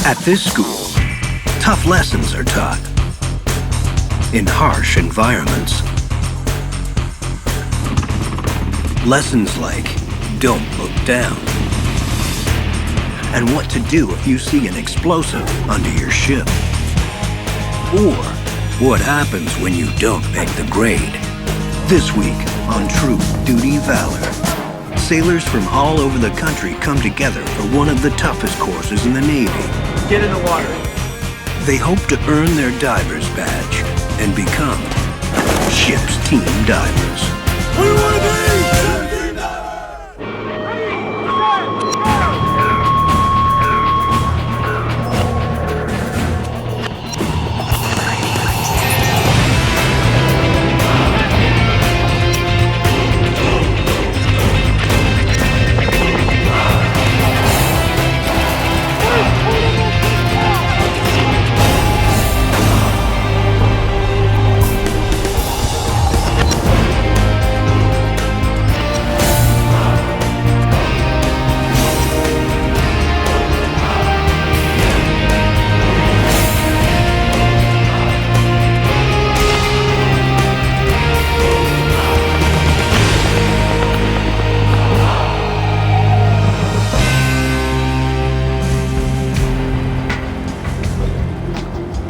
At this school, tough lessons are taught in harsh environments. Lessons like don't look down and what to do if you see an explosive under your ship, or what happens when you don't make the grade. This week on True Duty Valor, sailors from all over the country come together for one of the toughest courses in the Navy. Get in the water. They hope to earn their diver's badge and become ship's team divers. What do you want to be?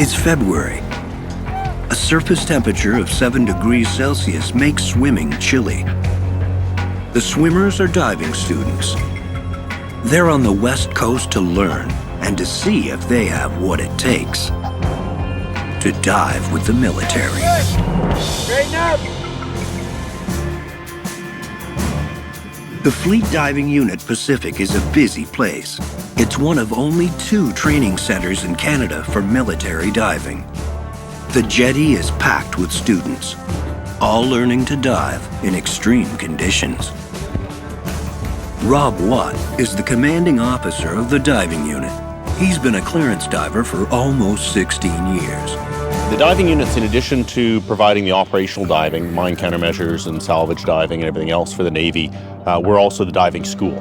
It's February. A surface temperature of 7 degrees Celsius makes swimming chilly. The swimmers are diving students. They're on the West Coast to learn and to see if they have what it takes to dive with the military. Straighten up. The Fleet Diving Unit Pacific is a busy place. It's one of only 2 training centers in Canada for military diving. The jetty is packed with students, all learning to dive in extreme conditions. Rob Watt is the commanding officer of the diving unit. He's been a clearance diver for almost 16 years. The diving units, in addition to providing the operational diving, mine countermeasures and salvage diving and everything else for the Navy, we're also the diving school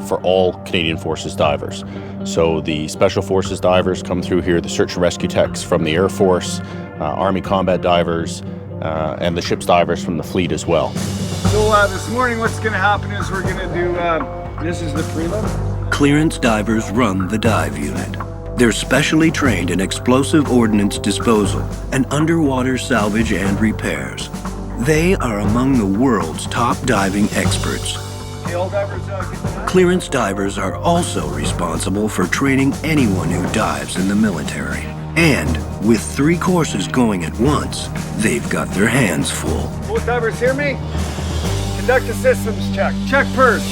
for all Canadian Forces divers. So the Special Forces divers come through here, the search and rescue techs from the Air Force, Army combat divers, and the ship's divers from the fleet as well. So this morning what's going to happen is we're going to do, this is the prelim. Clearance divers run the dive unit. They're specially trained in explosive ordnance disposal and underwater salvage and repairs. They are among the world's top diving experts. Clearance divers are also responsible for training anyone who dives in the military. And with 3 courses going at once, they've got their hands full. Both divers hear me? Conduct a systems check. Check purge.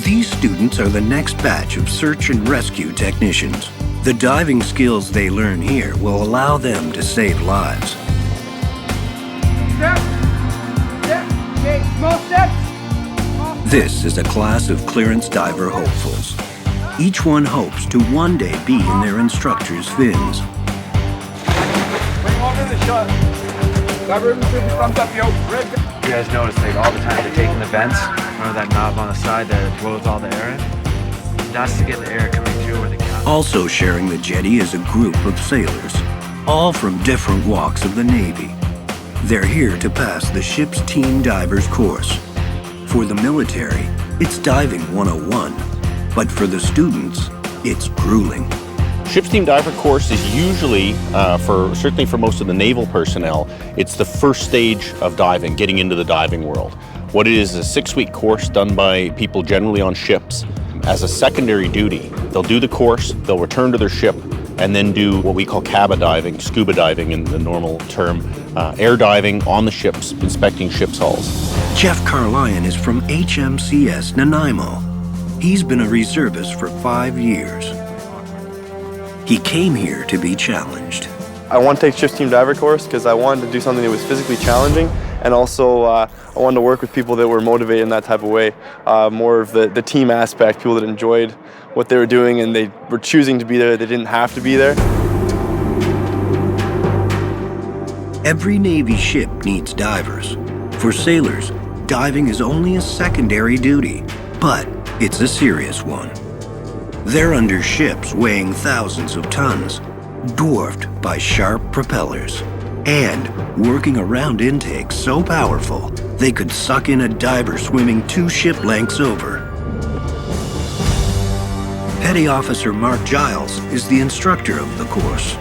These students are the next batch of search and rescue technicians. The diving skills they learn here will allow them to save lives. Step. Step. Okay, small steps. This is a class of clearance diver hopefuls. Each one hopes to one day be in their instructor's fins. Bring over the shot. Diver, thumbs up, yo. Red. You guys notice like all the time they're taking the vents, remember that knob on the side that blows all the air in? That's to get the air coming through where the cap. Also sharing the jetty is a group of sailors, all from different walks of the Navy. They're here to pass the ship's team divers course. For the military, it's diving 101, but for the students, it's grueling. Ship's Team Diver course is usually, certainly for most of the naval personnel, it's the first stage of diving, getting into the diving world. What it is a 6-week course done by people generally on ships. As a secondary duty, they'll do the course, they'll return to their ship, and then do what we call CABA diving, scuba diving in the normal term, air diving on the ships, inspecting ship's hulls. Jeff Carlion is from HMCS Nanaimo. He's been a reservist for 5 years. He came here to be challenged. I want to take Ship's Team Diver course because I wanted to do something that was physically challenging, and also I wanted to work with people that were motivated in that type of way. More of the team aspect, people that enjoyed what they were doing and they were choosing to be there, they didn't have to be there. Every Navy ship needs divers. For sailors, diving is only a secondary duty, but it's a serious one. They're under ships weighing thousands of tons, dwarfed by sharp propellers, and working around intakes so powerful they could suck in a diver swimming 2 ship lengths over. Petty Officer Mark Giles is the instructor of the course.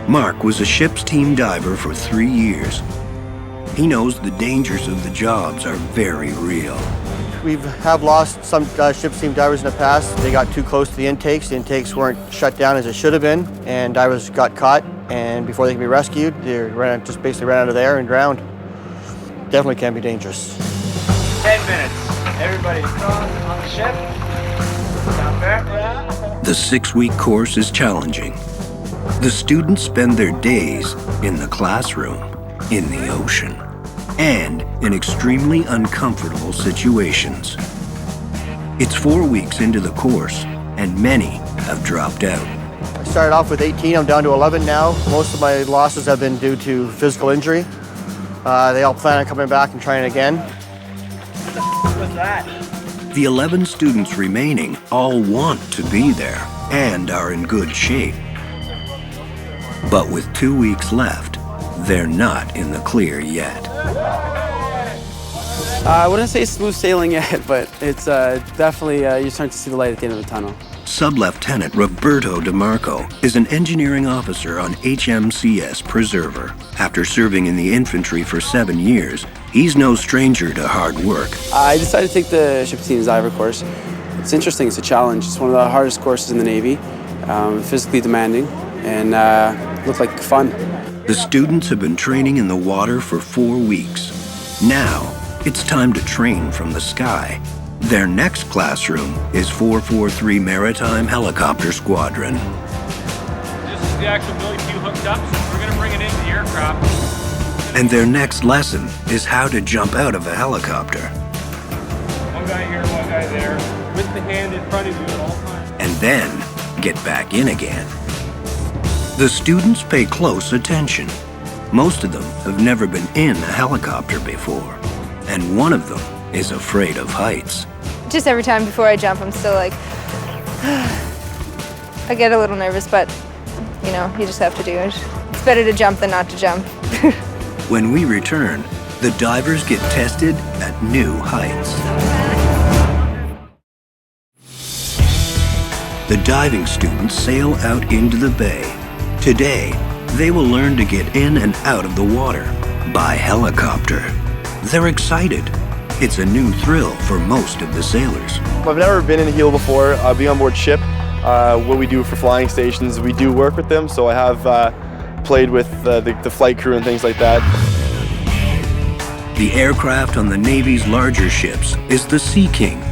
Mark was a ship's team diver for 3 years. He knows the dangers of the jobs are very real. We have lost some ship's team divers in the past. They got too close to the intakes. The intakes weren't shut down as it should have been, and divers got caught, and before they can be rescued, they just basically ran out of the air and drowned. Definitely can be dangerous. 10 minutes. Everybody on the ship. Down there. The 6-week course is challenging. The students spend their days in the classroom, in the ocean, and in extremely uncomfortable situations. It's 4 weeks into the course, and many have dropped out. I started off with 18, I'm down to 11 now. Most of my losses have been due to physical injury. They all plan on coming back and trying again. What was that? The 11 students remaining all want to be there and are in good shape. But with 2 weeks left, they're not in the clear yet. I wouldn't say smooth sailing yet, but it's definitely, you're starting to see the light at the end of the tunnel. Sub-Lieutenant Roberto DeMarco is an engineering officer on HMCS Preserver. After serving in the infantry for 7 years, he's no stranger to hard work. I decided to take the ship team's diver course. It's interesting, it's a challenge. It's one of the hardest courses in the Navy, physically demanding, and looked like fun. The students have been training in the water for 4 weeks. Now, it's time to train from the sky. Their next classroom is 443 Maritime Helicopter Squadron. This is the actual Billy Q hooked up, so we're gonna bring it into the aircraft. And their next lesson is how to jump out of a helicopter. One guy here, one guy there, with the hand in front of you at all times. And then get back in again. The students pay close attention. Most of them have never been in a helicopter before, and one of them is afraid of heights. Just every time before I jump, I'm still like, I get a little nervous, but you know, you just have to do it. It's better to jump than not to jump. When we return, the divers get tested at new heights. The diving students sail out into the bay. Today, they will learn to get in and out of the water by helicopter. They're excited. It's a new thrill for most of the sailors. I've never been in a Hilo before. Being on board ship, what we do for flying stations, we do work with them, so I have played with the flight crew and things like that. The aircraft on the Navy's larger ships is the Sea King.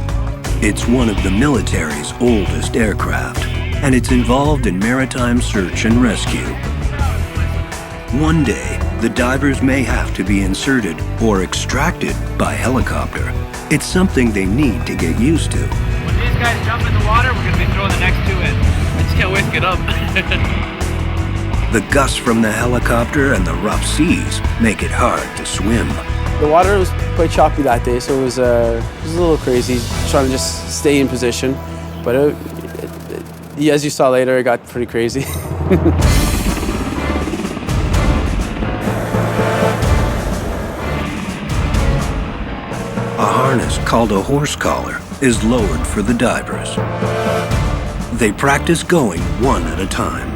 It's one of the military's oldest aircraft, and it's involved in maritime search and rescue. One day, the divers may have to be inserted or extracted by helicopter. It's something they need to get used to. When these guys jump in the water, we're gonna be throwing the next 2 in. I just can't wait to get up. The gusts from the helicopter and the rough seas make it hard to swim. The water was quite choppy that day, so it was a little crazy trying to just stay in position. But as you saw later, it got pretty crazy. A harness called a horse collar is lowered for the divers. They practice going one at a time.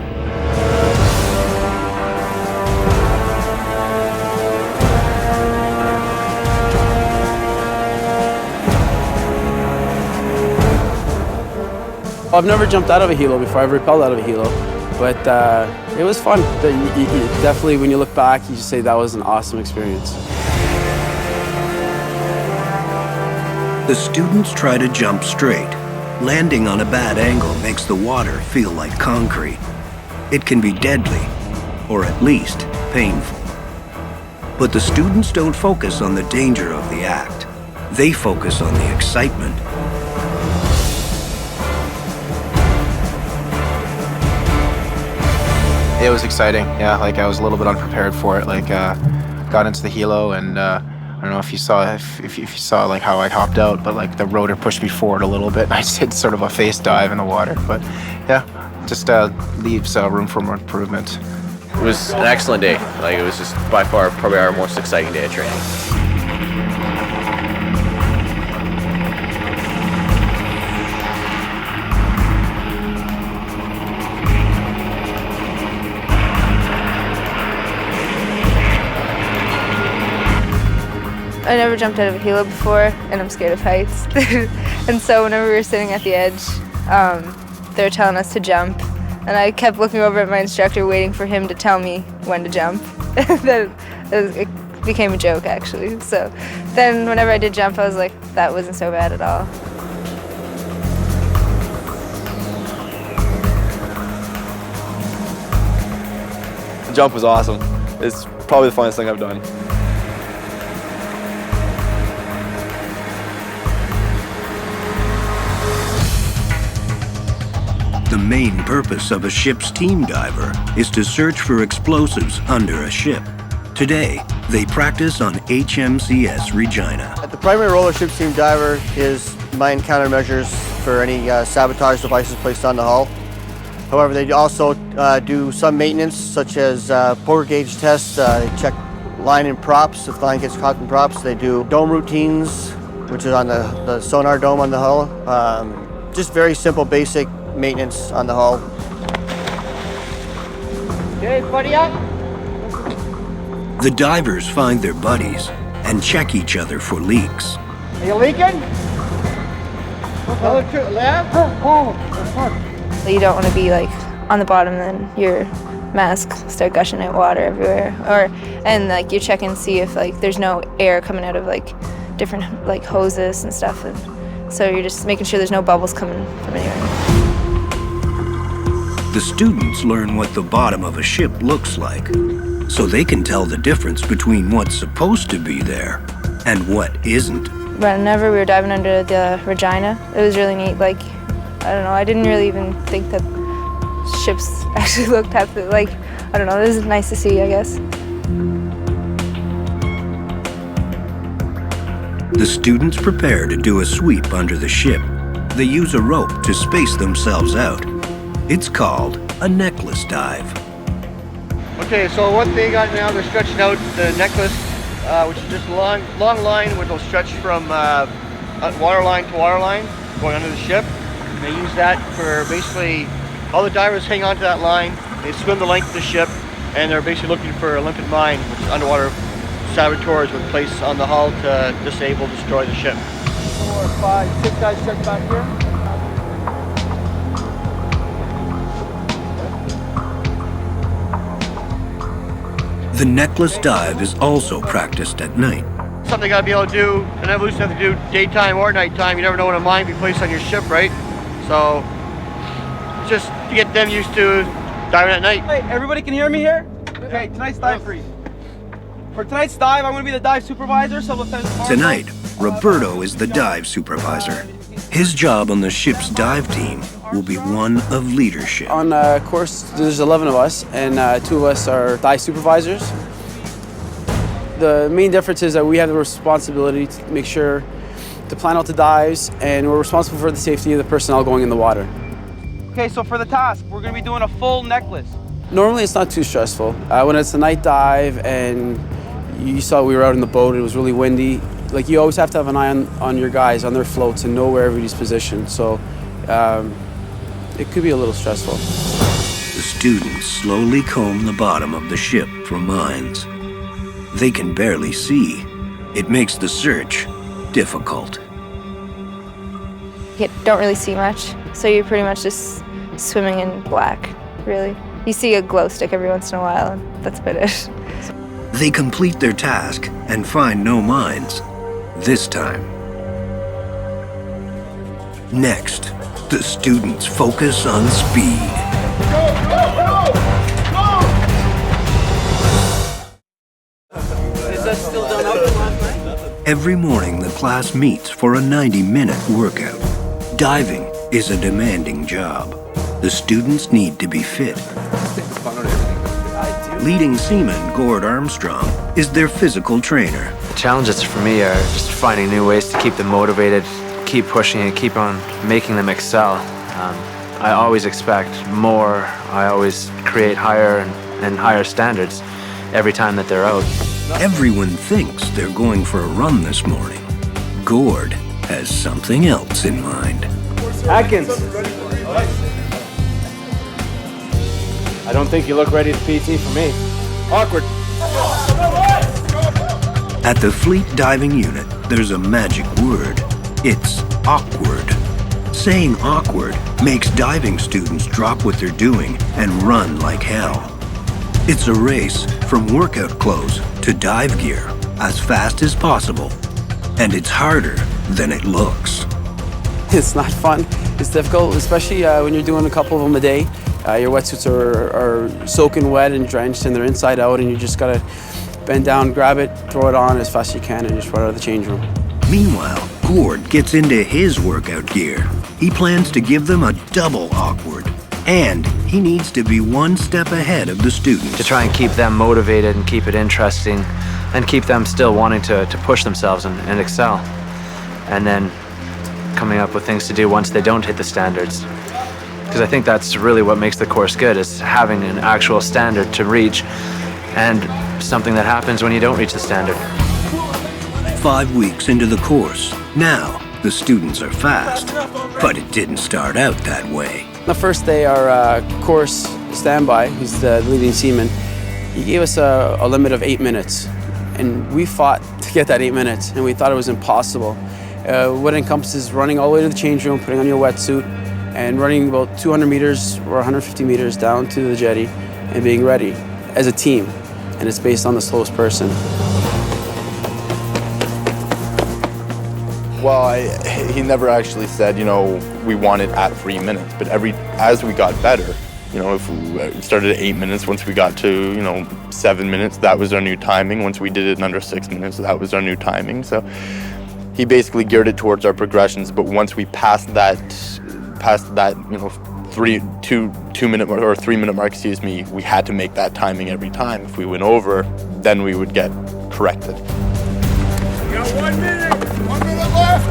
I've never jumped out of a helo before. I've rappelled out of a helo, but it was fun. Definitely, when you look back, you just say that was an awesome experience. The students try to jump straight. Landing on a bad angle makes the water feel like concrete. It can be deadly, or at least painful. But the students don't focus on the danger of the act. They focus on the excitement. It was exciting, yeah, like I was a little bit unprepared for it, got into the helo and I don't know if you saw if you saw like how I hopped out, but like the rotor pushed me forward a little bit. I did sort of a face dive in the water, but yeah, just leaves room for more improvement. It was an excellent day. Like, it was just by far probably our most exciting day of training. I never jumped out of a helo before, and I'm scared of heights. And so whenever we were sitting at the edge, they were telling us to jump. And I kept looking over at my instructor, waiting for him to tell me when to jump. It became a joke, actually. So then whenever I did jump, I was like, that wasn't so bad at all. The jump was awesome. It's probably the funnest thing I've done. The main purpose of a ship's team diver is to search for explosives under a ship. Today, they practice on HMCS Regina. The primary role of ship's team diver is mine countermeasures for any sabotage devices placed on the hull. However, they also do some maintenance, such as poker gauge tests. They check line and props. If the line gets caught in props, they do dome routines, which is on the sonar dome on the hull. Just very simple, basic maintenance on the hull. Okay, buddy up. The divers find their buddies and check each other for leaks. Are you leaking? Left. You don't want to be like on the bottom, then your mask start gushing out water everywhere, and like you're checking to see if like there's no air coming out of like different like hoses and stuff, and so you're just making sure there's no bubbles coming from anywhere. The students learn what the bottom of a ship looks like, so they can tell the difference between what's supposed to be there and what isn't. Whenever we were diving under the Regina, it was really neat. Like, I don't know, I didn't really even think that ships actually looked half like, I don't know, this is nice to see, I guess. The students prepare to do a sweep under the ship. They use a rope to space themselves out. It's called a necklace dive. Okay, so what they got now, they're stretching out the necklace, which is just a long line where they'll stretch from water line to water line going under the ship. And they use that for basically, all the divers hang onto that line, they swim the length of the ship, and they're basically looking for a limpet mine, which is underwater saboteurs would place on the hull to disable, destroy the ship. 4, 5, 6 guys check back here. The necklace dive is also practiced at night. Something you gotta be able to do, an evolution have to do daytime or nighttime. You never know when a mine will be placed on your ship, right? So, just to get them used to diving at night. Hey, everybody can hear me here? Okay, tonight's dive free. For tonight's dive, I'm gonna be the dive supervisor, so Tonight, Roberto is the dive supervisor. His job on the ship's dive team will be one of leadership. On course, there's 11 of us, and 2 of us are dive supervisors. The main difference is that we have the responsibility to make sure to plan out the dives, and we're responsible for the safety of the personnel going in the water. Okay, so for the task, we're gonna be doing a full necklace. Normally it's not too stressful. When it's a night dive and you saw we were out in the boat, it was really windy, like you always have to have an eye on your guys, on their floats, and know where everybody's positioned. So it could be a little stressful. The students slowly comb the bottom of the ship for mines. They can barely see. It makes the search difficult. You don't really see much, so you're pretty much just swimming in black, really. You see a glow stick every once in a while, and that's about it. They complete their task and find no mines. This time. Next, the students focus on speed. Is that still done up from last night? Every morning, the class meets for a 90-minute workout. Diving is a demanding job. The students need to be fit. leading seaman, Gord Armstrong, is their physical trainer. The challenges for me are just finding new ways to keep them motivated, keep pushing and keep on making them excel. I always expect more. I always create higher and higher standards every time that they're out. Everyone thinks they're going for a run this morning. Gord has something else in mind. Atkins. I don't think you look ready to PT for me. Awkward. At the Fleet Diving Unit, there's a magic word. It's awkward. Saying awkward makes diving students drop what they're doing and run like hell. It's a race from workout clothes to dive gear as fast as possible. And it's harder than it looks. It's not fun. It's difficult, especially when you're doing a couple of them a day. Your wetsuits are soaking wet and drenched and they're inside out, and you just gotta bend down, grab it, throw it on as fast as you can, and just run out of the change room. Meanwhile, Gord gets into his workout gear. He plans to give them a double awkward, and he needs to be one step ahead of the students. To try and keep them motivated and keep it interesting and keep them still wanting to push themselves and excel. And then coming up with things to do once they don't hit the standards. Because I think that's really what makes the course good, is having an actual standard to reach and something that happens when you don't reach the standard. 5 weeks into the course, now the students are fast, but it didn't start out that way. The first day, our course standby, who's the leading seaman, he gave us a limit of 8 minutes. And we fought to get that 8 minutes, and we thought it was impossible. What encompasses running all the way to the change room, putting on your wetsuit, and running about 200 meters or 150 meters down to the jetty and being ready as a team. And it's based on the slowest person. Well, he never actually said, we want it at 3 minutes. But as we got better, if we started at 8 minutes, once we got to, 7 minutes, that was our new timing. Once we did it in under 6 minutes, that was our new timing. So he basically geared it towards our progressions. But once we passed that 2 minute or 3 minute mark, we had to make that timing every time. If we went over, then we would get corrected. You got 1 minute! 1 minute left!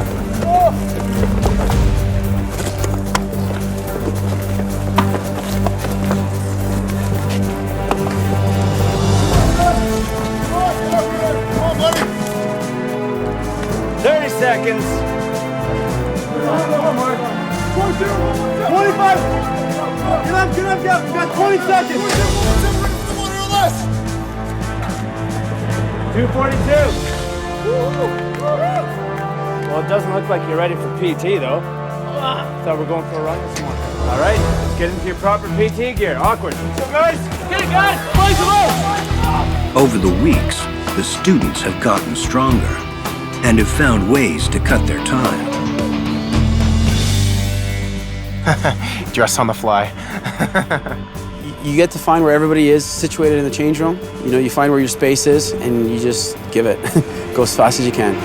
Come on, buddy! 30 seconds. 25! Get up, Jeff! We got 20 seconds! 2:42. Well, it doesn't look like you're ready for PT, though. Thought we're going for a run this morning. All right, let's get into your proper PT gear. Awkward. So, guys, get it, guys! Place them out! Over the weeks, the students have gotten stronger and have found ways to cut their time. Dress on the fly. You get to find where everybody is situated in the change room. You find where your space is, and you just give it. Go as fast as you can.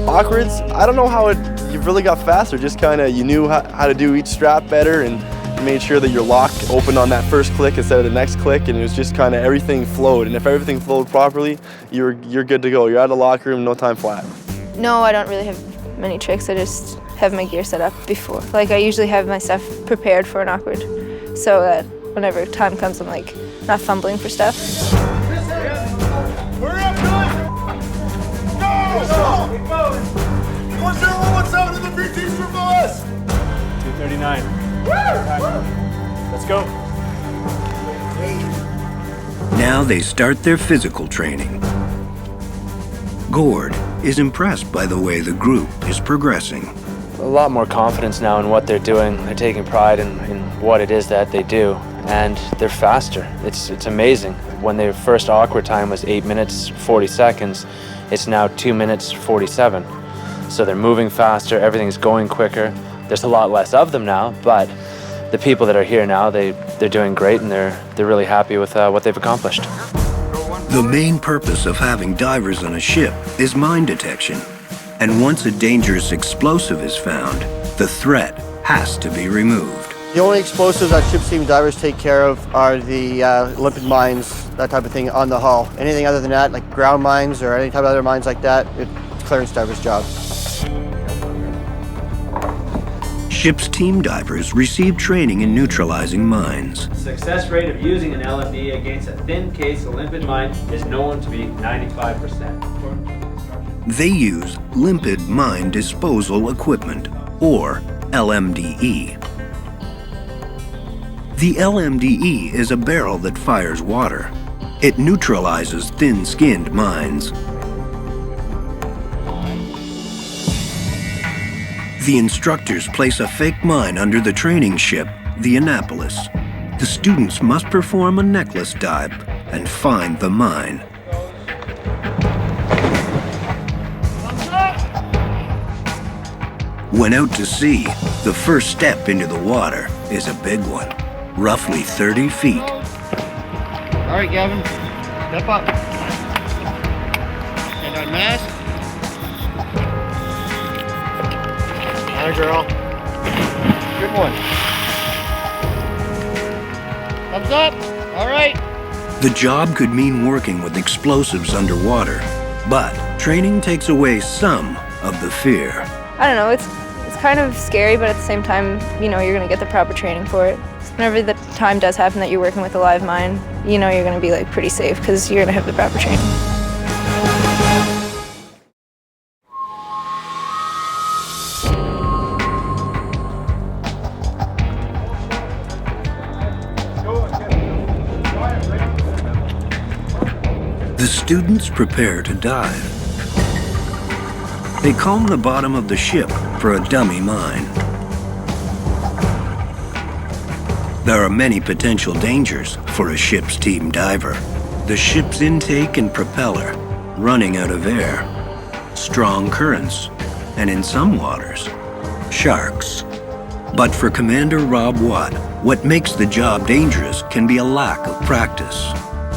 Awkwards, I don't know how you really got faster. Just kind of, you knew how to do each strap better and made sure that your lock opened on that first click instead of the next click, and it was just kind of everything flowed. And if everything flowed properly, you're good to go. You're out of the locker room, no time flat. No, I don't really have many tricks. I just have my gear set up before. I usually have my stuff prepared for an awkward, so that whenever time comes, I'm not fumbling for stuff. Hurry up, guys! Go! Keep going! 1017 to the PTs from us! 2:39. Let's go. Now they start their physical training. Gord is impressed by the way the group is progressing. A lot more confidence now in what they're doing. They're taking pride in what it is that they do, and they're faster. It's amazing. When their first awkward time was 8 minutes 40 seconds, it's now 2 minutes 47. So they're moving faster, everything's going quicker. There's a lot less of them now, but the people that are here now, they're doing great, and they're really happy with what they've accomplished. The main purpose of having divers on a ship is mine detection. And once a dangerous explosive is found, the threat has to be removed. The only explosives that ship team divers take care of are the limpet mines, that type of thing on the hull. Anything other than that, like ground mines or any type of other mines like that, it's clearance divers' job. Ship's team divers receive training in neutralizing mines. The success rate of using an LMD against a thin case of limpet mine is known to be 95%. They use limpet mine disposal equipment, or LMDE. The LMDE is a barrel that fires water. It neutralizes thin-skinned mines. The instructors place a fake mine under the training ship, the Annapolis. The students must perform a necklace dive and find the mine. When out to sea, the first step into the water is a big one, roughly 30 feet. All right, Gavin, step up. And unmask. Atta girl. Good one. Thumbs up. All right. The job could mean working with explosives underwater, but training takes away some of the fear. I don't know, it's kind of scary, but at the same time, you know you're gonna get the proper training for it. Whenever the time does happen that you're working with a live mine, you know you're gonna be like pretty safe because you're gonna have the proper training. The students prepare to dive. They comb the bottom of the ship for a dummy mine. There are many potential dangers for a ship's team diver. The ship's intake and propeller, running out of air, strong currents, and in some waters, sharks. But for Commander Rob Watt, what makes the job dangerous can be a lack of practice.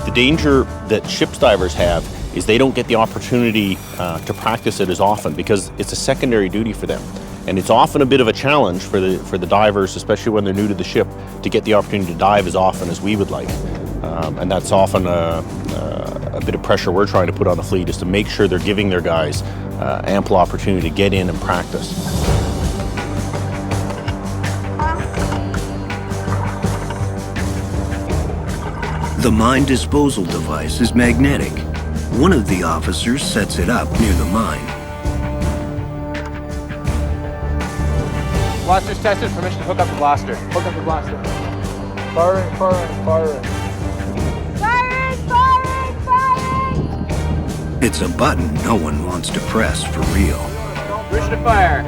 The danger that ship's divers have is they don't get the opportunity to practice it as often because it's a secondary duty for them. And it's often a bit of a challenge for the divers, especially when they're new to the ship, to get the opportunity to dive as often as we would like. And that's often a bit of pressure we're trying to put on the fleet, is to make sure they're giving their guys ample opportunity to get in and practice. The mine disposal device is magnetic. One of the officers sets it up near the mine. Blaster's tested, permission to hook up the blaster. Hook up the blaster. Firing, firing, firing. Firing, firing, firing! It's a button no one wants to press for real. Permission to fire.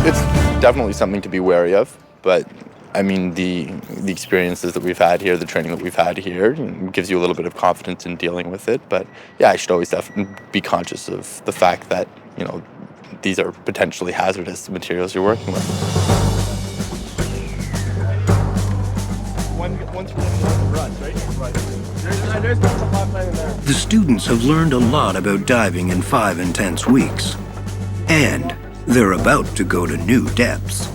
It's definitely something to be wary of, but I mean, the experiences that we've had here, the training that we've had here, gives you a little bit of confidence in dealing with it. But yeah, I should always definitely be conscious of the fact that, you know, these are potentially hazardous materials you're working with. The students have learned a lot about diving in 5 intense weeks. And they're about to go to new depths.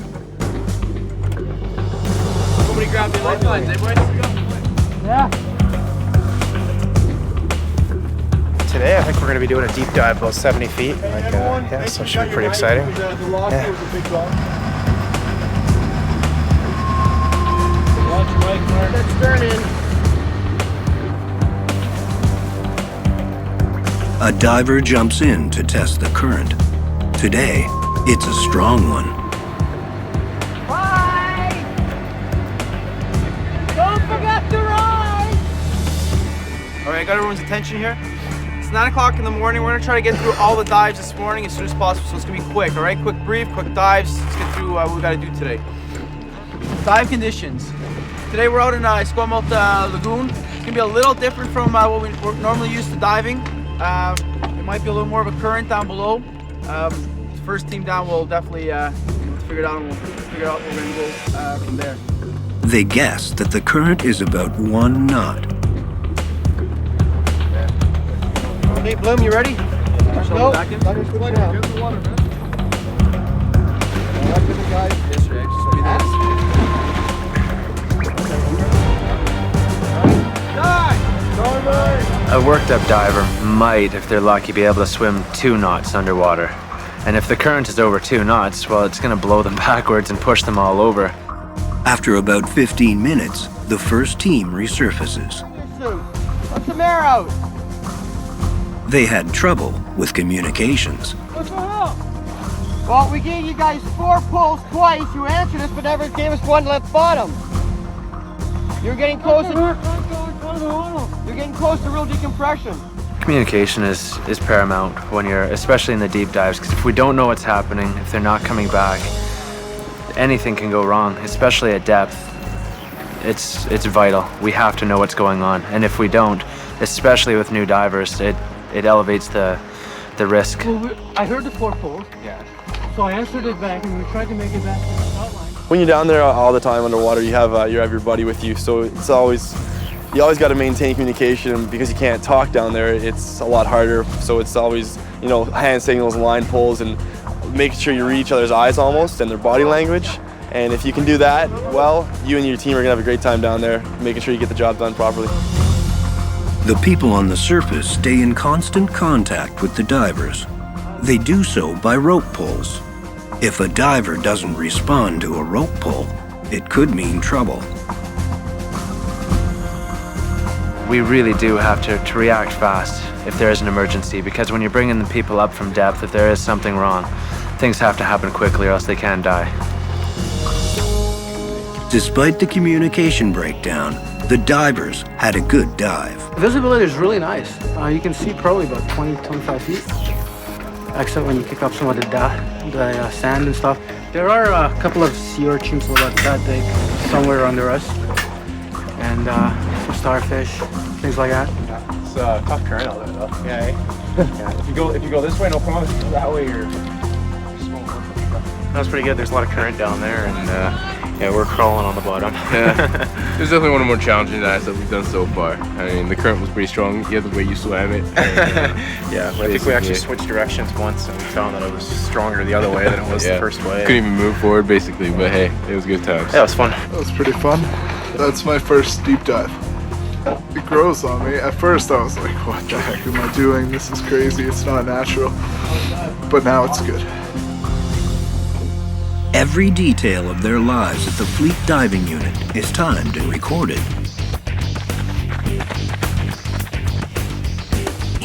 Somebody grab the lifelines, Yeah. Today, I think we're going to be doing a deep dive about 70 feet. Yeah, so it should be pretty exciting. Yeah. Let's turn in. A diver jumps in to test the current. Today, it's a strong one. Bye! Don't forget to ride! All right, got everyone's attention here. It's 9 o'clock in the morning. We're gonna try to get through all the dives this morning as soon as possible, so it's gonna be quick, all right? Quick brief, quick dives. Let's get through what we gotta do today. Dive conditions. Today we're out in Esquimalt Lagoon. It's gonna be a little different from what we're normally used to diving. There might be a little more of a current down below. First team down will definitely figure it out, and we'll figure out where we're gonna go from there. They guess that the current is about 1 knot. Hey, Bloom, you ready? shoulder back in. Get the water, man. Yes, sir. Just be there. A worked up diver might, if they're lucky, be able to swim 2 knots underwater. And if the current is over 2 knots, well, it's going to blow them backwards and push them all over. After about 15 minutes, the first team resurfaces. Let some air out. They had trouble with communications. Well, we gave you guys 4 pulls twice. You answered us, but never gave us one left bottom. You're getting close. You're getting close to real decompression. Communication is paramount when you're, especially in the deep dives, because if we don't know what's happening, if they're not coming back, anything can go wrong, especially at depth. It's vital. We have to know what's going on, and if we don't, especially with new divers, it elevates the risk. Well, I heard the 4 pulls. Yeah. So I answered it back, and we tried to make it back to the outline. When you're down there all the time underwater, you have your buddy with you, so you always got to maintain communication. Because you can't talk down there, it's a lot harder. So it's always, hand signals, line pulls, and making sure you read each other's eyes almost and their body language. And if you can do that, well, you and your team are gonna have a great time down there, making sure you get the job done properly. The people on the surface stay in constant contact with the divers. They do so by rope pulls. If a diver doesn't respond to a rope pull, it could mean trouble. We really do have to react fast if there is an emergency, because when you're bringing the people up from depth, if there is something wrong, things have to happen quickly or else they can die. Despite the communication breakdown, the divers had a good dive. The visibility is really nice. You can see probably about 20-25 feet. Except when you pick up some of the sand and stuff. There are a couple of sea urchins about that big somewhere under us. And some starfish, things like that. It's a tough current out there, though. Yeah. If you go this way, no problem. If you go that way, you're That was pretty good. There's a lot of current down there, and yeah, we're crawling on the bottom. Yeah, it was definitely one of the more challenging dives that we've done so far. I mean, the current was pretty strong. The other way you swam it. Yeah, I think we actually switched directions once, and we found that it was stronger the other way than it was the first way. Couldn't even move forward, basically. But hey, it was good times. Yeah, it was fun. That was pretty fun. That's my first deep dive. It grows on me. At first I was like, what the heck am I doing? This is crazy. It's not natural. But now it's good. Every detail of their lives at the Fleet Diving Unit is timed and recorded.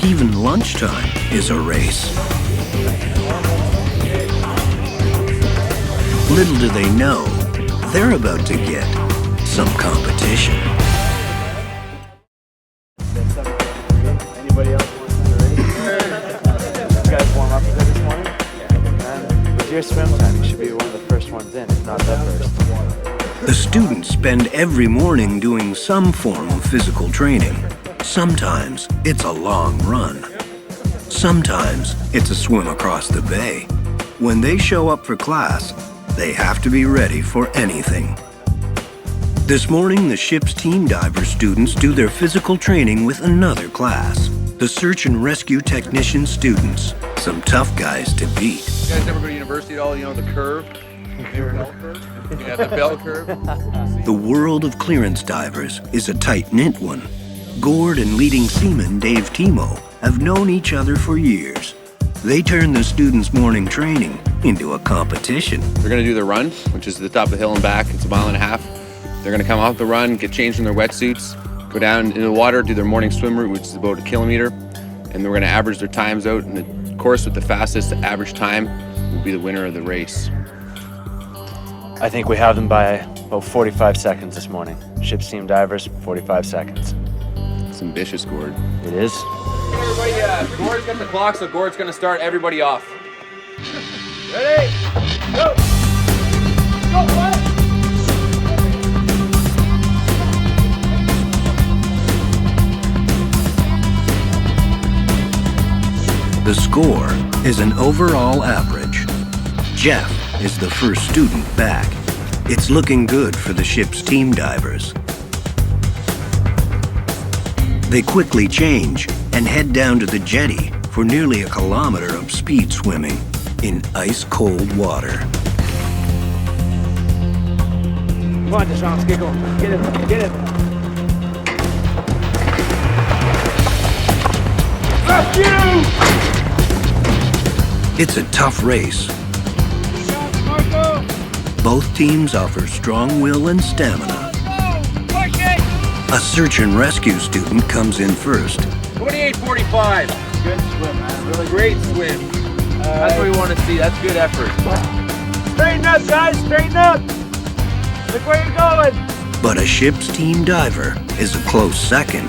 Even lunchtime is a race. Little do they know, they're about to get some competition. Anybody else want to race? You guys warm up a bit this morning? Yeah. With your swim time, you should be one of the first ones in, if not the first. The students spend every morning doing some form of physical training. Sometimes it's a long run. Sometimes it's a swim across the bay. When they show up for class, they have to be ready for anything. This morning, the ship's team diver students do their physical training with another class. The search and rescue technician students, some tough guys to beat. You guys ever go to university at all? You know the curve? Bell curve? Yeah, the bell curve. The world of clearance divers is a tight-knit one. Gord and leading seaman Dave Timo have known each other for years. They turn the students' morning training into a competition. They're going to do the run, which is to the top of the hill and back. It's a 1.5 miles. They're going to come off the run, get changed in their wetsuits, go down into the water, do their morning swim route, which is about 1 kilometer, and we're going to average their times out. And the course with the fastest average time will be the winner of the race. I think we have them by about 45 seconds this morning. Ship's team divers, 45 seconds. It's ambitious, Gord. It is. Everybody, Gord's got the clock, so Gord's going to start everybody off. Ready? Go! Go, what? The score is an overall average. Jeff is the first student back. It's looking good for the ship's team divers. They quickly change and head down to the jetty for nearly a kilometer of speed swimming in ice-cold water. Come on, Deschamps, get going. Get in there, get in there. Rescue! It's a tough race. Both teams offer strong will and stamina. A search and rescue student comes in first. 28:45. Good swim, man. Really great swim. That's what we want to see. That's good effort. Straighten up, guys. Straighten up. Look where you're going. But a ship's team diver is a close second.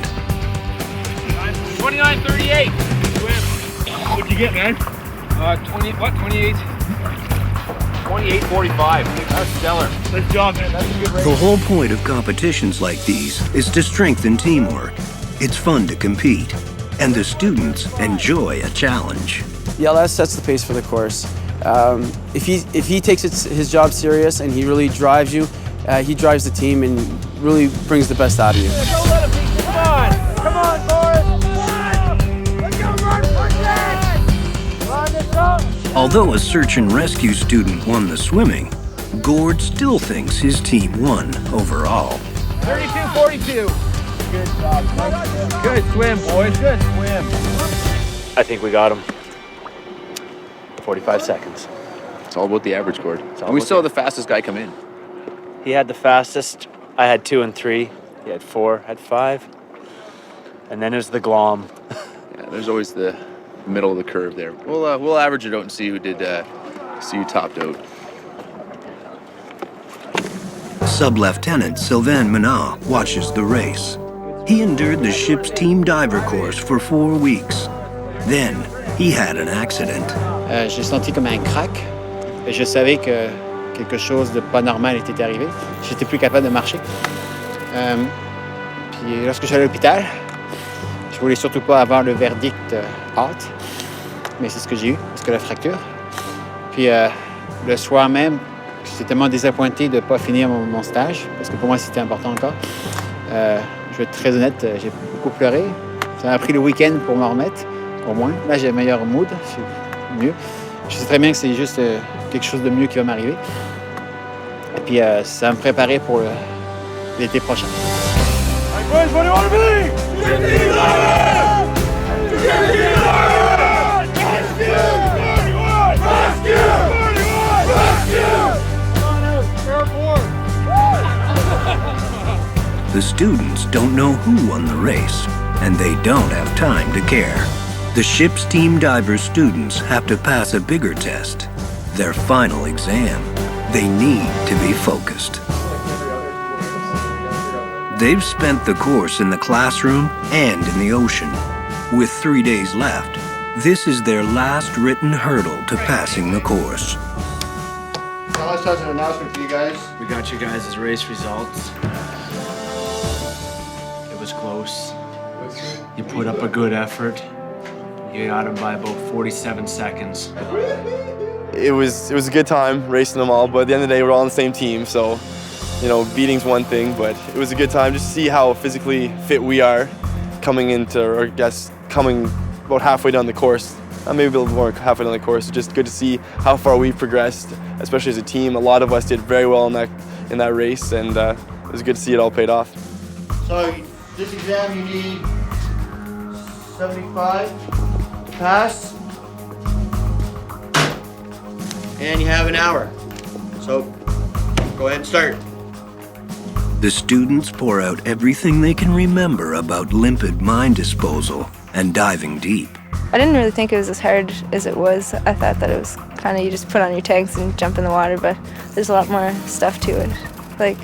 29:38. Swim. What'd you get, man? 28? 28:45. That's stellar. Good job, man. That's a good race. The whole point of competitions like these is to strengthen teamwork. It's fun to compete, and the students enjoy a challenge. The LS sets the pace for the course. If he takes his job serious and he really drives you, he drives the team and really brings the best out of you. Don't let him beat you. Come on. Come on, Forrest. Let's go, run, push it. Run this up. Although a search and rescue student won the swimming, Gord still thinks his team won overall. 32:42. Good job. Good swim, boys. Good swim. I think we got him. 45 seconds. It's all about the average, Gord. And we saw the fastest guy come in. He had the fastest. I had 2 and 3. He had 4, had 5. And then there's the glom. Yeah, there's always the middle of the curve there. We'll average it out and see who topped out. Sub-Lieutenant Sylvain Menard watches the race. He endured the ship's team diver course for 4 weeks. Then, he had an accident. J'ai senti comme un crack. Je savais que quelque chose de pas normal était arrivé. J'étais plus capable de marcher. Puis lorsque je suis allé à l'hôpital, je voulais surtout pas avoir le verdict hâte. Mais c'est ce que j'ai eu, parce que la fracture. Puis le soir même, j'étais tellement désappointé de ne pas finir mon stage, parce que pour moi c'était important encore. Je vais être très honnête, j'ai beaucoup pleuré. Ça m'a pris le week-end pour m'en remettre, au moins. Là, j'ai un meilleur mood, c'est mieux. Je sais très bien que c'est juste quelque chose de mieux qui va m'arriver. Et puis, ça va me préparer pour l'été prochain. Boys, what do you want to be? The students don't know who won the race, and they don't have time to care. The ship's team diver students have to pass a bigger test, their final exam. They need to be focused. They've spent the course in the classroom and in the ocean. With 3 days left, this is their last written hurdle to passing the course. Now let's have an announcement for you guys. We got you guys' race results. It was close. You put up a good effort. You got him by about 47 seconds. It was a good time racing them all, but at the end of the day, we're all on the same team, so you know, beating's one thing, but it was a good time just to see how physically fit we are coming into, or I guess coming about halfway down the course. Maybe a little more halfway down the course. Just good to see how far we've progressed, especially as a team. A lot of us did very well in that race, and it was good to see it all paid off. So this exam you need 75 to pass, and you have an hour. So go ahead and start. The students pour out everything they can remember about limpid mine disposal and diving deep. I didn't really think it was as hard as it was. I thought that it was kind of you just put on your tanks and jump in the water, but there's a lot more stuff to it. Like,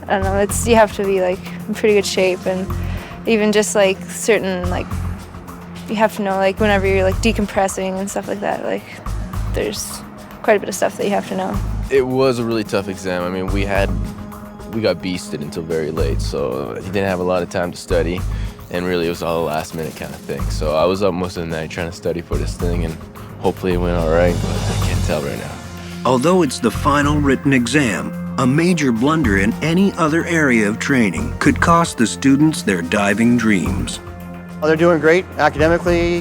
I don't know, you have to be like in pretty good shape, and even just like certain, like, you have to know like whenever you're like decompressing and stuff like that, like there's quite a bit of stuff that you have to know. It was a really tough exam. I mean, we got beasted until very late, so he didn't have a lot of time to study, and really it was all a last minute kind of thing. So I was up most of the night trying to study for this thing, and hopefully it went all right, but I can't tell right now. Although it's the final written exam, a major blunder in any other area of training could cost the students their diving dreams. Oh, they're doing great academically,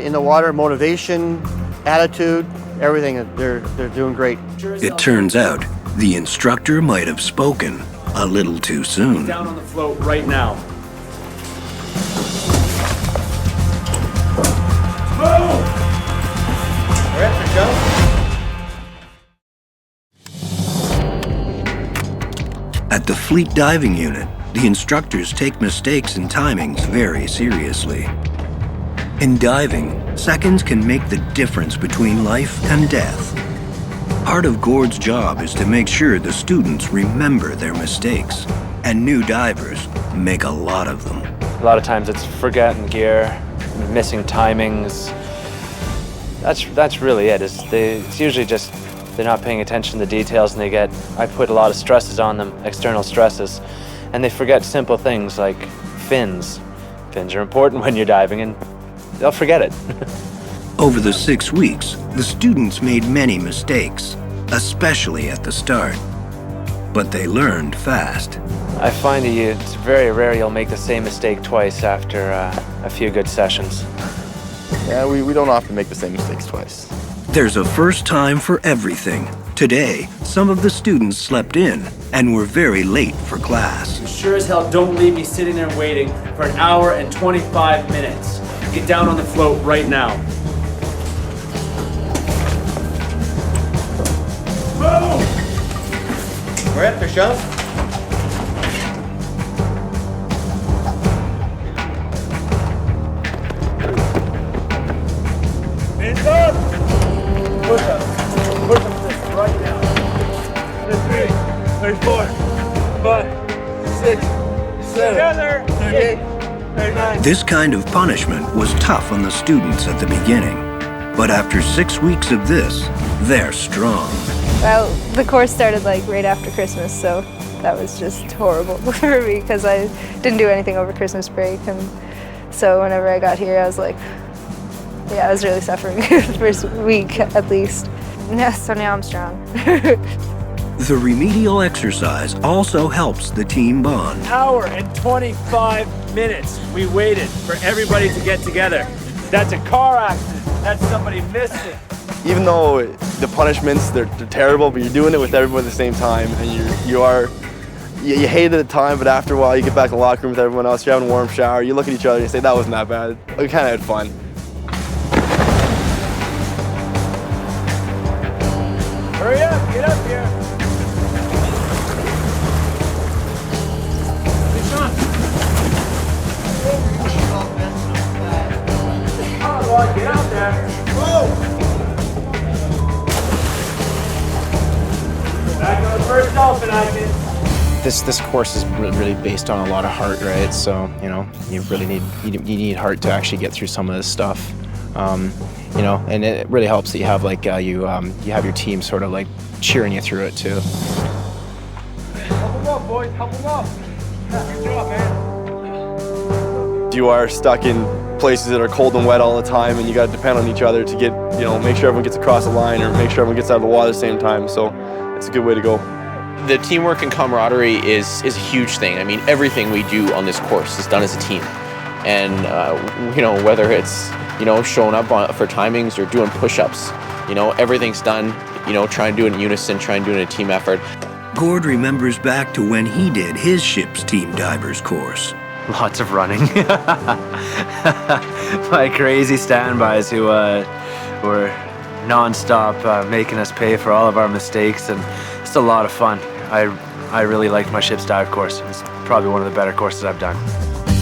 in the water, motivation, attitude, everything. They're doing great. It turns out the instructor might have spoken a little too soon. Down on the float right now. Move! We're at the show. At the fleet diving unit, the instructors take mistakes and timings very seriously. In diving, seconds can make the difference between life and death. Part of Gord's job is to make sure the students remember their mistakes, and new divers make a lot of them. A lot of times it's forgetting gear, missing timings. That's really it. It's usually just they're not paying attention to the details, and I put a lot of stresses on them, external stresses, and they forget simple things like fins. Fins are important when you're diving, and they'll forget it. Over the 6 weeks, the students made many mistakes, especially at the start. But they learned fast. I find that it's very rare you'll make the same mistake twice after a few good sessions. Yeah, we don't often make the same mistakes twice. There's a first time for everything. Today, some of the students slept in and were very late for class. You sure as hell don't leave me sitting there waiting for an hour and 25 minutes. Get down on the float right now. We're at the show. Hands up! Push up. Push up this right now. 33, 34, 5, 6, 7, 38, 39. This kind of punishment was tough on the students at the beginning. But after 6 weeks of this, they're strong. Well, the course started like right after Christmas, so that was just horrible for me because I didn't do anything over Christmas break, and so whenever I got here I was like, yeah, I was really suffering the first week at least. Yeah, so now I'm strong. The remedial exercise also helps the team bond. Hour and 25 minutes we waited for everybody to get together. That's a car accident. That's somebody missing. Even though the punishments, they're terrible, but you're doing it with everyone at the same time, and you hate it at the time, but after a while you get back in the locker room with everyone else, you're having a warm shower, you look at each other and you say, that wasn't that bad. We kind of had fun. Hurry up, get up here. Get out there. Whoa! Back on the first dolphin action. This course is really based on a lot of heart, right? So, you know, you really need heart to actually get through some of this stuff. You know, and it really helps that you have like you have your team sort of like cheering you through it too. Help them up, boys. Help them up. Good job, man. You are stuck in places that are cold and wet all the time, and you got to depend on each other to get, you know, make sure everyone gets across the line or make sure everyone gets out of the water at the same time. So it's a good way to go. The teamwork and camaraderie is a huge thing. I mean, everything we do on this course is done as a team. And, you know, whether it's, you know, showing up for timings or doing push-ups, you know, everything's done, you know, trying to do it in unison, trying to do it in a team effort. Gord remembers back to when he did his ship's team divers course. Lots of running. My crazy standbys who were non-stop making us pay for all of our mistakes, and it's a lot of fun. I really liked my ship's dive course. It's probably one of the better courses I've done.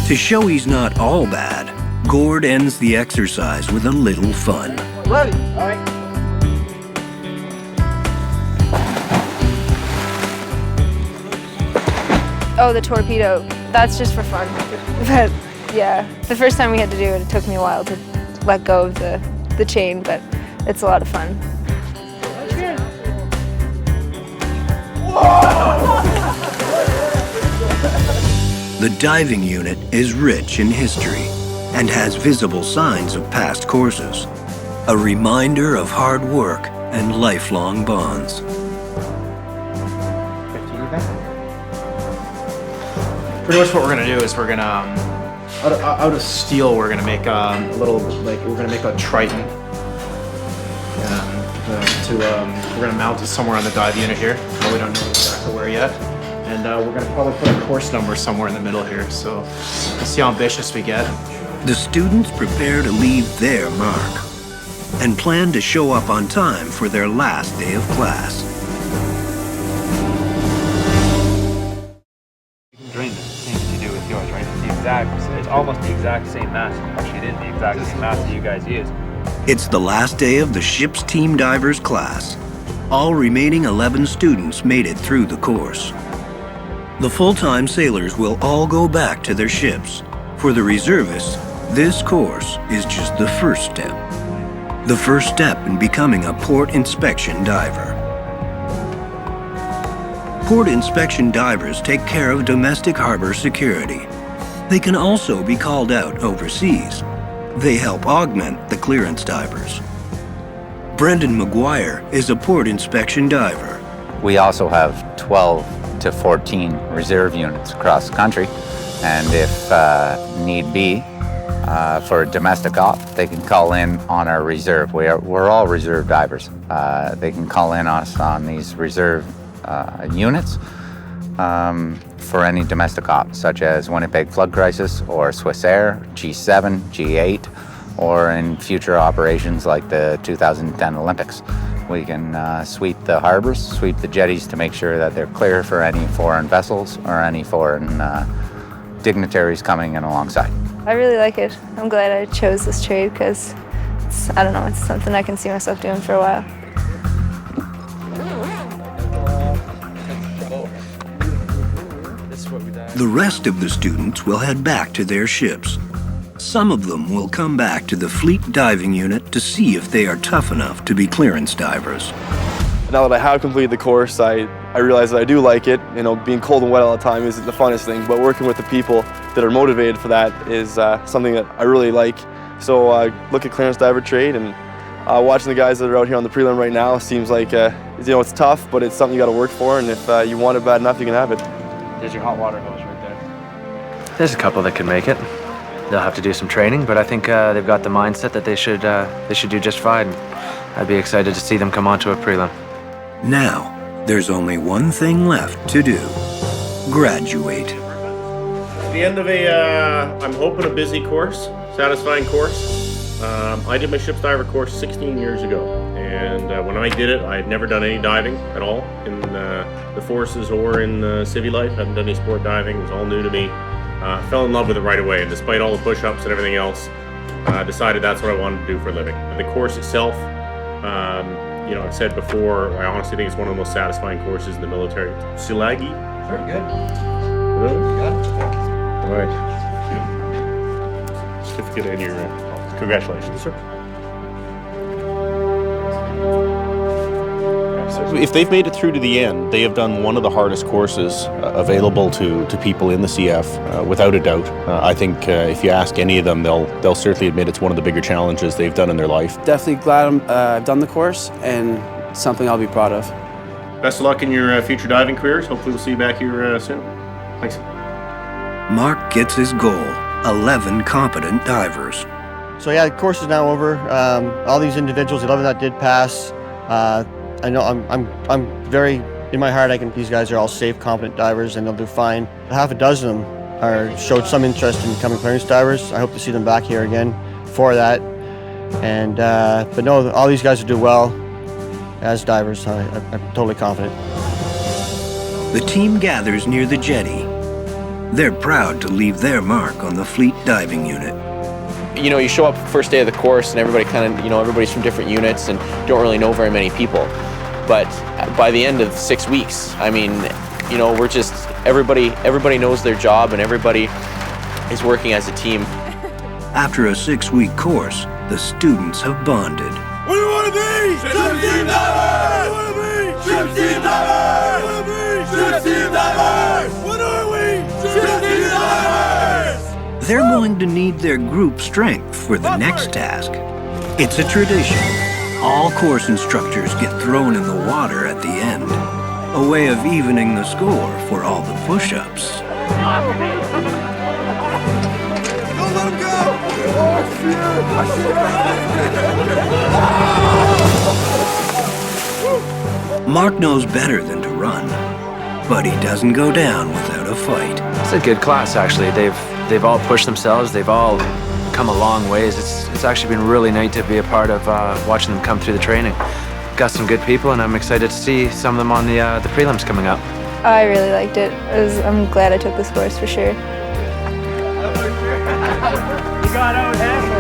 To show he's not all bad, Gord ends the exercise with a little fun. Ready? All right. Oh, the torpedo. That's just for fun. But yeah, the first time we had to do it, it took me a while to let go of the chain, but it's a lot of fun. The diving unit is rich in history and has visible signs of past courses, a reminder of hard work and lifelong bonds. Pretty much what we're gonna do is we're gonna Out of steel, we're gonna make a little, like, we're gonna make a Triton. We're gonna mount it somewhere on the dive unit here. But we don't know exactly where yet. And we're gonna probably put a course number somewhere in the middle here. So let's see how ambitious we get. The students prepare to leave their mark and plan to show up on time for their last day of class. Drain the same as you do with yours, right? It's almost the exact same mass. Actually, it is the exact same mass that you guys use. It's the last day of the ship's team divers class. All remaining 11 students made it through the course. The full-time sailors will all go back to their ships. For the reservists, this course is just the first step. The first step in becoming a port inspection diver. Port inspection divers take care of domestic harbor security. They can also be called out overseas. They help augment the clearance divers. Brendan McGuire is a port inspection diver. We also have 12 to 14 reserve units across the country, and if need be, for a domestic op, they can call in on our reserve. We're all reserve divers. They can call in us on these reserve units for any domestic ops, such as Winnipeg flood crisis or Swissair, G7, G8, or in future operations like the 2010 Olympics. We can sweep the harbors, sweep the jetties to make sure that they're clear for any foreign vessels or any foreign dignitaries coming in alongside. I really like it. I'm glad I chose this trade because I don't know, it's something I can see myself doing for a while. The rest of the students will head back to their ships. Some of them will come back to the fleet diving unit to see if they are tough enough to be clearance divers. Now that I have completed the course, I realize that I do like it. You know, being cold and wet all the time isn't the funnest thing, but working with the people that are motivated for that is something that I really like. So look at clearance diver trade, and watching the guys that are out here on the prelim right now seems like, you know, it's tough, but it's something you got to work for, and if you want it bad enough, you can have it. There's your hot water hose right there. There's a couple that can make it. They'll have to do some training, but I think they've got the mindset that they should do just fine. I'd be excited to see them come onto a prelim. Now, there's only one thing left to do. Graduate. At the end of I'm hoping a busy course, satisfying course. I did my ship's diver course 16 years ago, and when I did it, I had never done any diving at all in the forces or in civvy life. I hadn't done any sport diving. It was all new to me. Fell in love with it right away, and despite all the push-ups and everything else, decided that's what I wanted to do for a living. And the course itself, you know, I've said before, I honestly think it's one of the most satisfying courses in the military. Silagi? Very good. Really? Yeah. All right. Certificate and your congratulations, sir. If they've made it through to the end, they have done one of the hardest courses available to people in the CF, without a doubt. I think if you ask any of them, they'll certainly admit it's one of the bigger challenges they've done in their life. Definitely glad I've done the course, and something I'll be proud of. Best of luck in your future diving careers. Hopefully we'll see you back here soon. Thanks. Mark gets his goal, 11 competent divers. So yeah, the course is now over. All these individuals, 11 that did pass, I know I'm very, in my heart, these guys are all safe, competent divers, and they'll do fine. Half a dozen of them showed some interest in becoming clearance divers. I hope to see them back here again for that. And but no, all these guys will do well as divers. I'm totally confident. The team gathers near the jetty. They're proud to leave their mark on the fleet diving unit. You know, you show up first day of the course and everybody kind of, you know, everybody's from different units and don't really know very many people. But by the end of 6 weeks, I mean, you know, we're just, everybody knows their job and everybody is working as a team. After a 6-week course, the students have bonded. What do you want to be? Ship team divers! What do you want to be? Ship team divers! What do you want to be? Ship team divers! What are we? Ship team divers! They're going to need their group strength for the next task. It's a tradition. All course instructors get thrown in the water at the end, a way of evening the score for all the push-ups. Go Mark knows better than to run, but he doesn't go down without a fight. It's a good class, actually. They've all pushed themselves. They've all come a long ways. It's actually been really neat to be a part of watching them come through the training. Got some good people, and I'm excited to see some of them on the prelims coming up. I really liked it. I'm glad I took this course for sure. You got out halfway.